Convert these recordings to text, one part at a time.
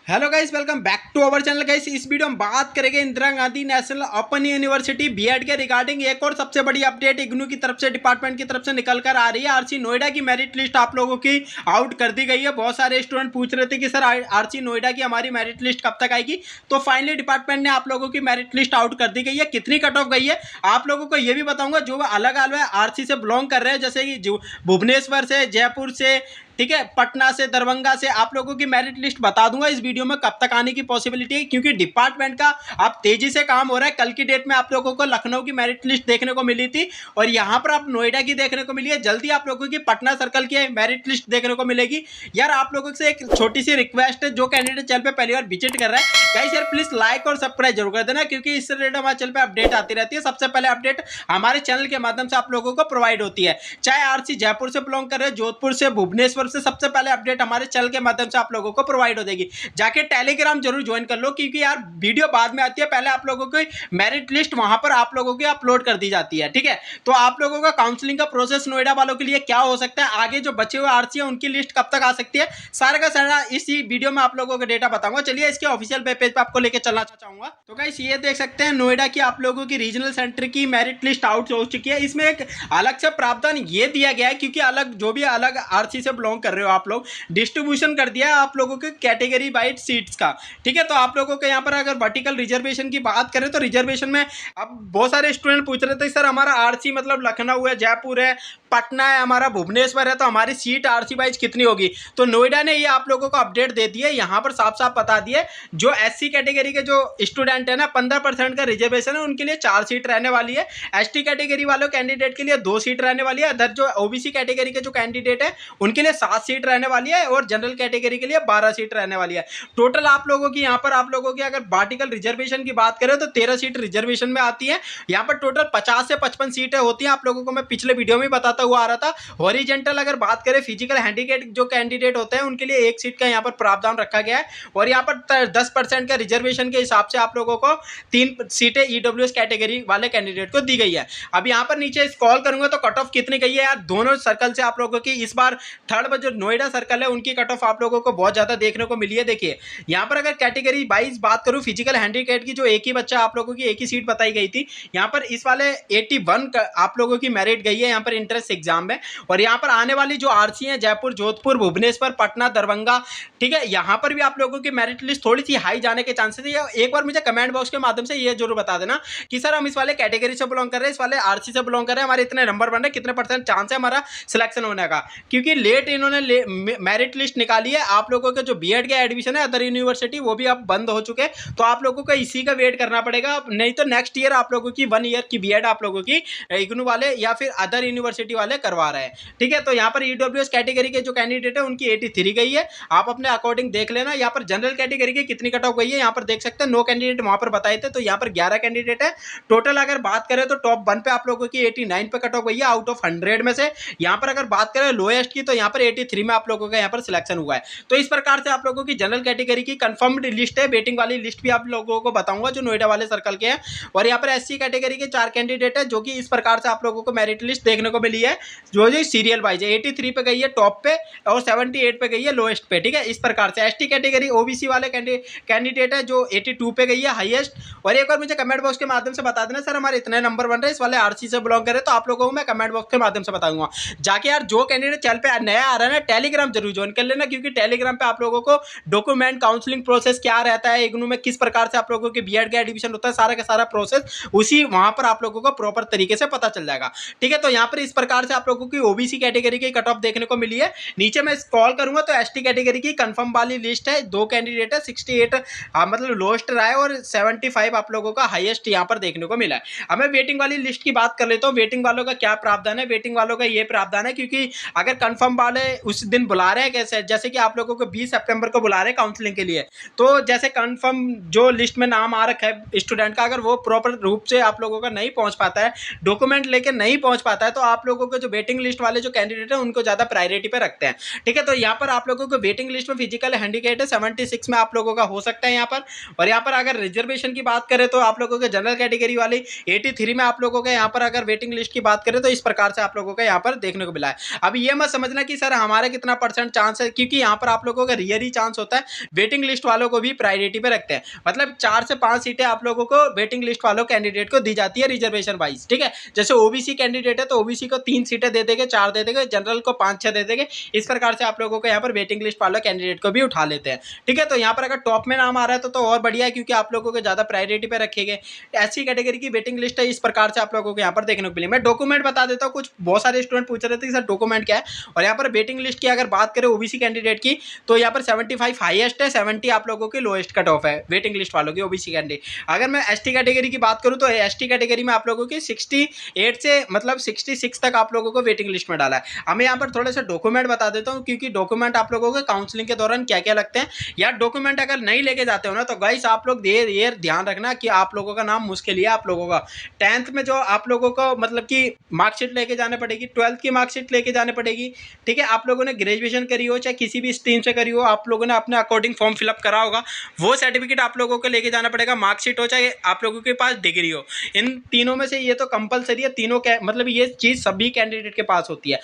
Hello guys, welcome back to our channel. Guys, इस video में बात करेंगे Indira Gandhi National Open University BEd के रिगार्डिंग एक और सबसे बड़ी अपडेट इग्नू की तरफ से, डिपार्टमेंट की तरफ से निकल कर आ रही है। आरसी नोएडा की मेरिट लिस्ट आप लोगों की आउट कर दी गई है। बहुत सारे स्टूडेंट पूछ रहे थे कि सर आरसी नोएडा की हमारी मेरिट लिस्ट कब तक आएगी। तो फाइनली डिपार्टमेंट ने आप लोगों की मेरिट लिस्ट आउट कर दी गई है। कितनी कट ऑफ गई है आप लोगों को ये भी बताऊंगा। जो अलग अलग आरसी से बिलोंग कर रहे हैं, जैसे कि भुवनेश्वर से, जयपुर से, ठीक है, पटना से, दरभंगा से, आप लोगों की मेरिट लिस्ट बता दूंगा इस वीडियो में कब तक आने की पॉसिबिलिटी है, क्योंकि डिपार्टमेंट का अब तेजी से काम हो रहा है। कल की डेट में आप लोगों को लखनऊ की मेरिट लिस्ट देखने को मिली थी और यहां पर आप नोएडा की देखने को मिली है। जल्दी आप लोगों की पटना सर्कल की मेरिट लिस्ट देखने को मिलेगी। यार आप लोगों से एक छोटी सी रिक्वेस्ट है, जो कैंडिडेट चैनल पे पहली बार विजिट कर रहा है, गाइस यार प्लीज लाइक और सब्सक्राइब जरूर कर देना, क्योंकि इससे रिलेटेड हमारे चैनल पे अपडेट आती रहती है। सबसे पहले अपडेट हमारे चैनल के माध्यम से आप लोगों को प्रोवाइड होती है। चाहे आरसी जयपुर से बिलोंग कर रहे हैं, जोधपुर से, भुवनेश्वर से, सबसे पहले अपडेट हमारे चैनल के माध्यम से आप लोगों को प्रोवाइड हो जाएगी। जाके टेलीग्राम जरूर ज्वाइन कर लो, क्योंकि यार वीडियो बाद में आती है, पहले आप लोगों की मेरिट लिस्ट वहां पर आप लोगों की अपलोड कर दी जाती है। ठीक है, तो आप लोगों का काउंसलिंग का प्रोसेस नोएडा वालों के लिए क्या हो सकता है, आगे जो बचे हुए आरसी है उनकी लिस्ट कब तक आ सकती है, सारा का सारा इसी वीडियो में आप लोगों को डेटा बताऊंगा। चलिए इसके ऑफिशियल वेब पेज पे आपको लेके चलना चाहूंगा। तो गाइस ये देख सकते हैं नोएडा की आप लोगों की रीजनल सेंटर की मेरिट लिस्ट आउट हो चुकी है। इसमें एक अलग से प्रावधान ये दिया गया है, क्योंकि अलग जो भी अलग आरसी से बिलोंग कर रहे हो आप लोग, डिस्ट्रीब्यूशन कर दिया है आप लोगों के कैटेगरी वाइज सीट्स का। ठीक है, तो आप लोगों के यहाँ पर अगर वर्टिकल रिजर्वेशन की बात करें तो रिजर्वेशन में अब बहुत सारे स्टूडेंट पूछ रहे थे सर हमारा आरसी मतलब लखनऊ है, जयपुर है, पटना है, हमारा भुवनेश्वर है, तो हमारी सीट आरसी वाइज कितनी होगी। तो नोएडा ने ये आप लोगों को अपडेट दे दी है, यहाँ पर साफ साफ बता दिए जो एससी कैटेगरी के जो स्टूडेंट है ना, 15% का रिजर्वेशन है, उनके लिए 4 सीट रहने वाली है। एसटी कैटेगरी वालों कैंडिडेट के लिए 2 सीट रहने वाली है। अदर जो ओबीसी कैटेगरी के जो कैंडिडेट है उनके लिए 7 सीट रहने वाली है और जनरल कैटेगरी के लिए 12 सीट रहने वाली है। टोटल आप लोगों की यहाँ पर आप लोगों की अगर वर्टिकल रिजर्वेशन की बात करें तो 13 सीट रिजर्वेशन में आती है। यहाँ पर टोटल 50 से 55 सीटें होती हैं। आप लोगों को मैं पिछले वीडियो में बताता हुआ आ रहा था। हॉरिजेंटल अगर बात करें फिजिकल हैंडीकैप जो कैंडिडेट होते हैं उनके लिए 1 सीट का यहाँ पर प्रावधान रखा गया है और यहाँ पर 10% का रिजर्वेशन के हिसाब से आप लोगों को 3 सीटें ईडब्ल्यूएस कैटेगरी वाले कैंडिडेट को दी गई है। अब यहाँ पर नीचे स्क्रॉल करूंगा तो कट ऑफ कितनी गई है यार, दोनों सर्कल से आप लोगों की इस बार थर्ड जो नोएडा सर्कल है उनकी कट ऑफ आप लोगों को बहुत ज्यादा देखने को मिली है। देखिए यहाँ पर अगर कैटेगरी वाइज बात करूं, फिजिकल हैंडीकैप की जो एक ही बच्चा आप लोगों की एक ही सीट बताई गई थी, यहाँ पर इस वाले 81 आप लोगों की मेरिट गई है यहाँ पर इंट्रेंस एग्जाम में। और यहाँ पर आने वाली जो आरसी है जयपुर, जोधपुर, भुवनेश्वर, पटना, दरभंगा, ठीक है, यहाँ पर भी आप लोगों की मेरिट लिस्ट थोड़ी सी हाई जाने के चांसेस है। एक बार मुझे कमेंट बॉक्स के माध्यम से ये जरूर बता देना कि सर हम इस वाले कैटेगरी से बिलोंग कर रहे हैं, इस वाले आरसी से बिलोंग कर रहे हैं, हमारे इतने नंबर बन रहे, कितने % चांस है हमारा सिलेक्शन होने का। क्योंकि लेट इन्होंने मेरिट लिस्ट निकाली है। आप लोगों के जो बीएड का एडमिशन है अदर यूनिवर्सिटी वो भी अब बंद हो चुके हैं, तो आप लोगों को इसी का वेट करना पड़ेगा। नहीं तो नेक्स्ट ईयर आप लोगों की 1 ईयर की बीएड आप लोगों की इग्नू वाले या फिर अदर यूनिवर्सिटी वाले करवा रहे हैं। ठीक है, तो यहाँ पर ईडब्ल्यूएस कैटेगरी के जो कैंडिडेट है उनकी 83 गई है, आप अपने अकॉर्डिंग देख लेना। यहाँ पर जनरल कैटेगरी की कितनी कट ऑफ गई है यहाँ पर देख सकते हैं, 9 कैंडिडेट वहां पर बताए थे, तो यहाँ पर 11 कैंडिडेट है टोटल। अगर बात करें तो टॉप 1 पे आप लोगों की 89 पे कट ऑफ गई है आउट ऑफ 100 में से। यहाँ पर अगर बात करें लोएस्ट की तो यहाँ पर 83 में आप लोगों का यहाँ पर सिलेक्शन हुआ है। तो इस प्रकार से आप लोगों की जनरल कैटेगरी की कंफर्म्ड लिस्ट है, वेटिंग वाली लिस्ट भी आप लोगों को बताऊंगा जो नोएडा वाले सर्कल के हैं। और यहाँ पर एससी कैटेगरी के 4 कैंडिडेट है जो कि इस प्रकार से आप लोगों को मेरिट लिस्ट देखने को मिली है, जो सीरियल वाइज है। 83 पे गई है टॉप पे और 78 पे गई है लोएस्ट पे। ठीक है, इस प्रकार से एसटी कैटेगरी ओबीसी वाले कैंडिडेट है जो 82 पे गई है हाईएस्ट। और एक बार मुझे कमेंट बॉक्स के माध्यम से बता देना सर हमारे इतने नंबर बन रहे हैं, इस वाले आरसी से बिलोंग करे, तो आप लोगों को मैं कमेंट बॉक्स के माध्यम से बताऊंगा। जाके यार जो कैंडिडेट चैनल पे नया आ रहा है ना, टेलीग्राम जरूर ज्वाइन कर लेना, क्योंकि टेलीग्राम पे आप लोगों को डॉक्यूमेंट काउंसलिंग प्रोसेस क्या रहता है, इग्नू में किस प्रकार से आप लोगों के बीएड का एडमिशन होता है, सारा का सारा प्रोसेस उसी वहां पर आप लोगों को प्रॉपर तरीके से पता चल जाएगा। ठीक है, तो यहाँ पर इस प्रकार से आप लोगों की ओबीसी कैटेगरी की कट ऑफ देखने को मिली है। नीचे मैं स्क्रॉल करूंगा तो एसटी कैटेगरी की कंफर्म वाली लिस्ट है, 2 कैंडिडेट है, 68 मतलब लोएस्ट रहा है और 75 आप लोगों का हाईएस्ट यहाँ पर देखने को मिला है। अब मैं वेटिंग वाली लिस्ट की बात कर लेता हूँ। वेटिंग वालों का क्या प्रावधान है, वेटिंग वालों का ये प्रावधान है क्योंकि अगर कंफर्म वाले उस दिन बुला रहे हैं, कैसे जैसे कि आप लोगों को 20 सितंबर को बुला रहे हैं काउंसलिंग के लिए, तो जैसे कंफर्म जो लिस्ट में नाम आ रखा है स्टूडेंट का, अगर वो प्रॉपर रूप से आप लोगों का नहीं पहुंच पाता है, डॉक्यूमेंट लेके नहीं पहुंच पाता है, तो आप लोगों को जो वेटिंग लिस्ट वाले जो कैंडिडेट है उनको ज्यादा प्रायोरिटी पे रखते हैं। ठीक है, तो यहाँ पर आप लोगों को वेटिंग लिस्ट में फिजिकल हैंडीकैप है 76 में आप लोगों का हो सकता है यहाँ पर। और यहाँ पर अगर रिजर्वेशन की बात करें तो आप लोगों के जनरल कैटेगरी वाली 83 में आप लोगों के यहाँ पर अगर वेटिंग लिस्ट की बात करें तो इस प्रकार से आप लोगों का यहाँ पर देखने को मिला है। अब ये मत समझना कि सर हमारा कितना परसेंट चांस है, क्योंकि यहाँ पर आप लोगों का रियल ही चांस होता है, वेटिंग लिस्ट वालों को भी प्रायोरिटी पे रखते हैं। मतलब 4 से 5 सीटें आप लोगों को वेटिंग लिस्ट वालों कैंडिडेट को दी जाती है रिजर्वेशन वाइज, ठीक है। जैसे ओबीसी कैंडिडेट है तो ओबीसी को 3 सीटें दे देंगे, 4 दे देंगे, जनरल को 5-6 दे देंगे। इस प्रकार से आप लोगों को यहाँ पर वेटिंग लिस्ट वालों कैंडिडेट को भी उठा लेते हैं, ठीक है। तो यहाँ पर अगर टॉप में नाम आ रहा है तो और बढ़िया है, क्योंकि आप लोगों को ज्यादा प्रायोरिटी पे रखेंगे। ऐसी कैटेगरी की वेटिंग लिस्ट है, इस प्रकार से आप लोगों को यहाँ पर देखने को मिली। मैं डॉक्यूमेंट बता देता हूँ, कुछ बहुत सारे स्टूडेंट पूछ रहे थे सर डॉक्यूमेंट क्या है। और यहाँ पर वेटिंग लिस्ट की अगर बात करें ओबीसी कैंडिडेट की, तो यहाँ पर 75 हाईएस्ट है, 70 आप लोगों की लोएस्ट कट ऑफ है वेटिंग लिस्ट वालों की ओबीसी कैंडिडेट। अगर मैं एसटी कैटेगरी की बात करूँ तो एसटी कैटेगरी में आप लोगों की 68 से मतलब 66 तक आप लोगों को वेटिंग लिस्ट में डाला है। हमें यहाँ पर थोड़े से डॉक्यूमेंट बता देता हूँ, क्योंकि डॉक्यूमेंट आप लोगों को काउंसलिंग के दौरान क्या क्या लगते हैं। या डॉक्यूमेंट अगर नहीं लेके जाते हो ना तो गाइस आप लोग ये ध्यान रखना कि आप लोगों का नाम मुश्किल है। आप लोगों का 10th में जो आप लोगों को मतलब कि मार्कशीट लेके जाने पड़ेगी, 12th की मार्कशीट लेके जाने पड़ेगी, ठीक है। आप लोगों ने ग्रेजुएशन करी हो चाहे किसी भी स्ट्रीम से करी हो, आप लोगों ने अपने अकॉर्डिंग फॉर्म फिलअप करा होगा, वो सर्टिफिकेट आप लोगों को लेके जाना पड़ेगा। मार्कशीट हो चाहे आप लोगों के पास डिग्री हो, इन तीनों में से ये तो कंपलसरी है। तीनों मतलब ये चीज़ सभी कैंडिडेट के पास होती है।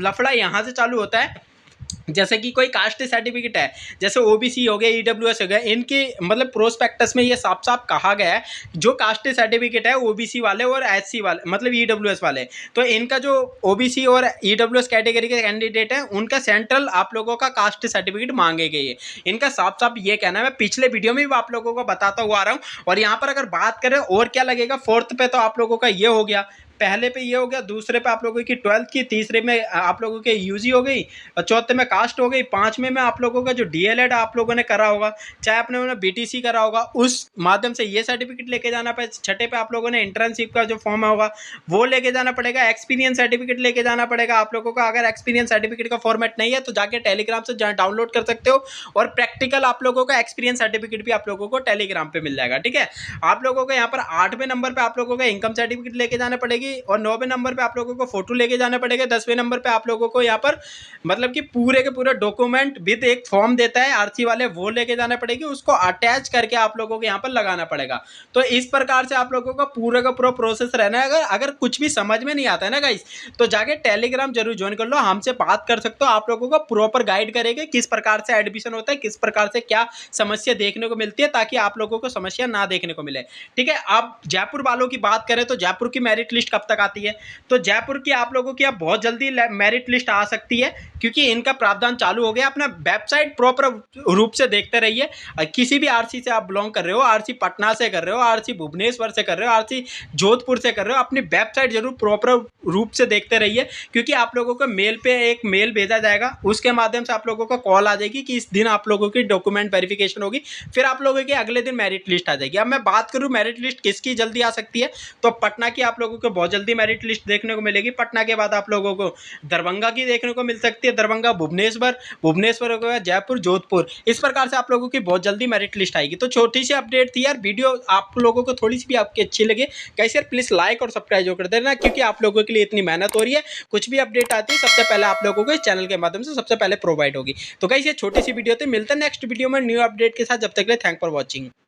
लफड़ा यहाँ से चालू होता है, जैसे कि कोई कास्ट सर्टिफिकेट है, जैसे ओबीसी हो गया, ईडब्ल्यूएस हो गया, इनके मतलब प्रोस्पेक्टस में ये साफ साफ कहा गया है जो कास्ट सर्टिफिकेट है ओबीसी वाले और एससी वाले मतलब ईडब्ल्यूएस वाले, तो इनका जो ओबीसी और ईडब्ल्यूएस कैटेगरी के कैंडिडेट है उनका सेंट्रल आप लोगों का कास्ट सर्टिफिकेट मांगे गए है। इनका साफ साफ ये कहना है। मैं पिछले वीडियो में भी आप लोगों को बताता हुआ आ रहा हूँ। और यहाँ पर अगर बात करें और क्या लगेगा, 4th पे तो आप लोगों का ये हो गया, पहले पे ये हो गया, दूसरे पे आप लोगों की 12th की, तीसरे में आप लोगों के यूजी हो गई, और चौथे में कास्ट हो गई, 5वें में आप लोगों का जो डीएलएड आप लोगों ने करा होगा, चाहे आपने बीटीसी करा होगा, उस माध्यम से ये सर्टिफिकेट लेके जाना पड़ेगा। 6ठे पे आप लोगों ने इंटर्नशिप का जो फॉर्म होगा वो लेके जाना पड़ेगा। एक्सपीरियंस सर्टिफिकेट लेके जाना पड़ेगा आप लोगों का। अगर एक्सपीरियंस सर्टिफिकेट का फॉर्मेट नहीं है तो जाके टेलीग्राम से डाउनलोड कर सकते हो, और प्रैक्टिकल आप लोगों का एक्सपीरियंस सर्टिफिकेट भी आप लोगों को टेलीग्राम पे मिल जाएगा, ठीक है। आप लोगों को यहाँ पर 8वें नंबर पे आप लोगों का इनकम सर्टिफिकेट लेके जाना पड़ेगी, और 9वें नंबर पे आप लोगों को फोटो लेके जाना पड़ेगा। 10वें नंबर पे आप लोगों को यहाँ पर मतलब कि पूरे के पूरे डॉक्यूमेंट विद एक फॉर्म देता है आरसी वाले, वो लेके जाना पड़ेगी, उसको अटैच करके आप लोगों को यहाँ पर लगाना पड़ेगा। तो इस प्रकार से आप लोगों का पूरा का पूरा प्रोसेस रहना है। अगर कुछ भी समझ में नहीं आता है ना गाइस, तो जाके टेलीग्राम जरूर ज्वाइन कर लो, हमसे बात कर सकते हो। आप लोगों को प्रॉपर गाइड करेंगे किस प्रकार से एडमिशन होता है, किस प्रकार से क्या समस्या देखने को मिलती है, ताकि आप लोगों को समस्या ना देखने को मिले, ठीक है। आप जयपुर वालों की बात करें तो जयपुर की मेरिट लिस्ट कब तक आती है, तो जयपुर की आप लोगों की अब बहुत जल्दी मेरिट लिस्ट आ सकती है, क्योंकि इनका प्रावधान चालू हो गया। अपना वेबसाइट प्रॉपर रूप से देखते रहिए। किसी भी आरसी से आप बिलोंग कर रहे हो, आरसी पटना से कर रहे हो, आरसी भुवनेश्वर से कर रहे हो, आरसी जोधपुर से कर रहे हो, अपनी वेबसाइट जरूर प्रॉपर रूप से देखते रहिए, क्योंकि आप लोगों को मेल पे एक मेल भेजा जाएगा, उसके माध्यम से आप लोगों को कॉल आ जाएगी कि इस दिन आप लोगों की डॉक्यूमेंट वेरिफिकेशन होगी, फिर आप लोगों की अगले दिन मेरिट लिस्ट आ जाएगी। अब मैं बात करूँ मेरिट लिस्ट किसकी जल्दी आ सकती है, तो पटना की आप लोगों को बहुत जल्दी मेरिट लिस्ट देखने को मिलेगी। पटना के बाद आप लोगों को दरभंगा की देखने को मिल सकती है, दरभंगा, भुवनेश्वर हो गया, जयपुर, जोधपुर, इस प्रकार से आप लोगों की बहुत जल्दी मेरिट लिस्ट आएगी। तो छोटी सी अपडेट थी यार, वीडियो आप लोगों को थोड़ी सी भी आपकी अच्छी लगे कैसे यार प्लीज लाइक और सब्सक्राइब कर देना, क्योंकि आप लोगों के लिए इतनी मेहनत हो रही है। कुछ भी अपडेट आती है सबसे पहले आप लोगों को इस चैनल के माध्यम से सबसे पहले प्रोवाइड होगी। तो गाइस ये छोटी सी वीडियो थी, मिलते हैं नेक्स्ट वीडियो में न्यू अपडेट के साथ। जब तक के लिए थैंक फॉर वॉचिंग।